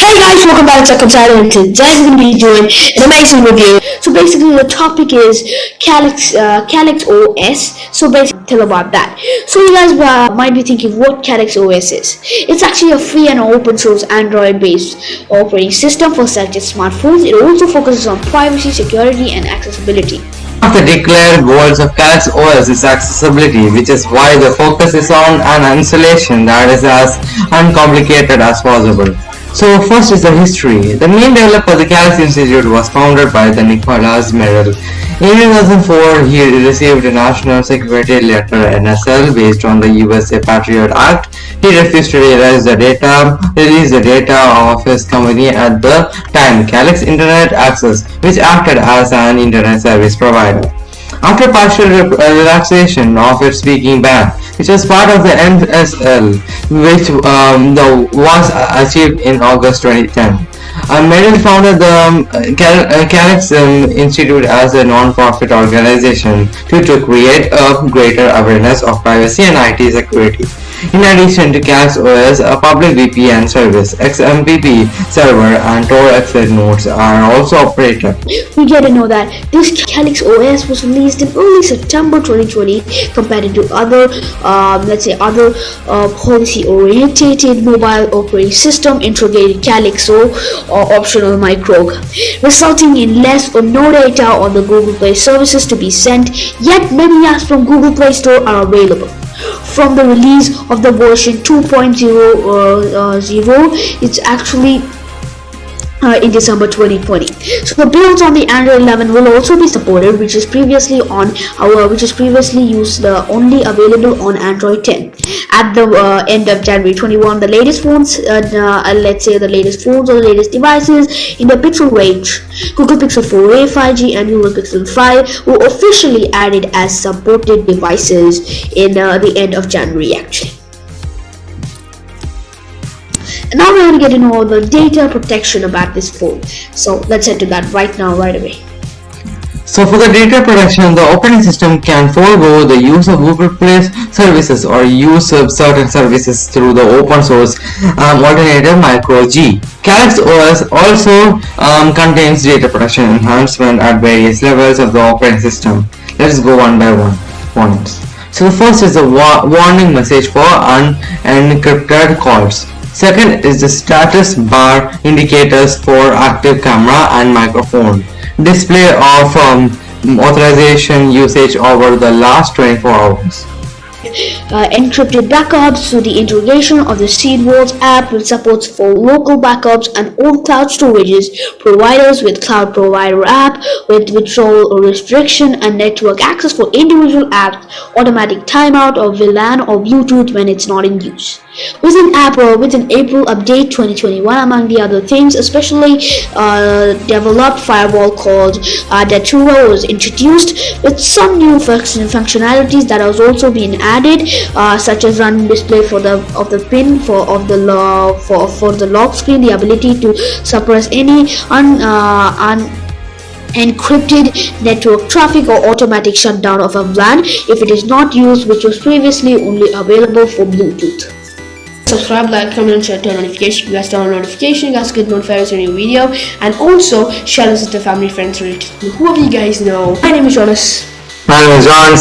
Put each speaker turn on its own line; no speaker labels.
Hey guys, welcome back to Channel, and today we're going to be doing an amazing review. So basically the topic is Calyx OS. So basically tell about that. So you guys might be thinking what Calyx OS is. It's actually a free and open source Android based operating system for selected smartphones. It also focuses on privacy, security and accessibility.
One of the declared goals of Calyx OS is accessibility, which is why the focus is on an installation that is as uncomplicated as possible. So first is the history. The main developer of the Calyx Institute was founded by the Nicholas Merrill. In 2004, he received a National Security Letter NSL based on the USA Patriot Act. He refused to release the data of his company at the time, Calyx Internet Access, which acted as an internet service provider. After partial relaxation of its speaking ban, which was part of the NSL, which was achieved in August 2010. Merrill founded the Calyx Institute as a non-profit organization to create a greater awareness of privacy and IT security. In addition to Calyx OS, a public VPN service, XMPP server, and Tor exploit nodes are also operated.
We get to know that this Calyx OS was released in early September 2020 compared to other, policy-oriented mobile operating system integrated Calyxo or optional micro, resulting in less or no data on the Google Play services to be sent. Yet many apps from Google Play Store are available. From the release of the version 2.0, it's actually in December 2020. So the builds on the Android 11 will also be supported, which is previously used only available on Android 10. At the end of January 21, the latest phones, let's say the latest phones or the latest devices in the Pixel range, Google Pixel 4a, 5G, and Google Pixel 5 were officially added as supported devices in the end of January actually. And now we're going to get to know the data protection about this phone. So let's head to that right away.
So for the data protection, the operating system can forego the use of Google Play services or use of certain services through the open source alternative Micro G. Calyx OS also contains data protection enhancement at various levels of the operating system. Let's go one by one points. So the first is the warning message for unencrypted calls. Second is the status bar indicators for active camera and microphone. Display of authorization usage over the last 24 hours.
Encrypted backups. So the integration of the SeedWalls app will support for local backups and all cloud storages providers with cloud provider app with withdrawal restriction and network access for individual apps, automatic timeout of VLAN or Bluetooth when it's not in use. Within April update 2021, among the other things, especially developed firewall called Datura was introduced with some new functionalities that has also been added, such as random display for the pin for the lock screen, the ability to suppress any encrypted network traffic or automatic shutdown of a VLAN if it is not used, which was previously only available for Bluetooth. Subscribe, like, comment, share, turn notification. You guys turn on notification, you guys get notified when new video, and also share this with the family, friends, relatives, whoever you guys know. My name is Jonas.
My name is John.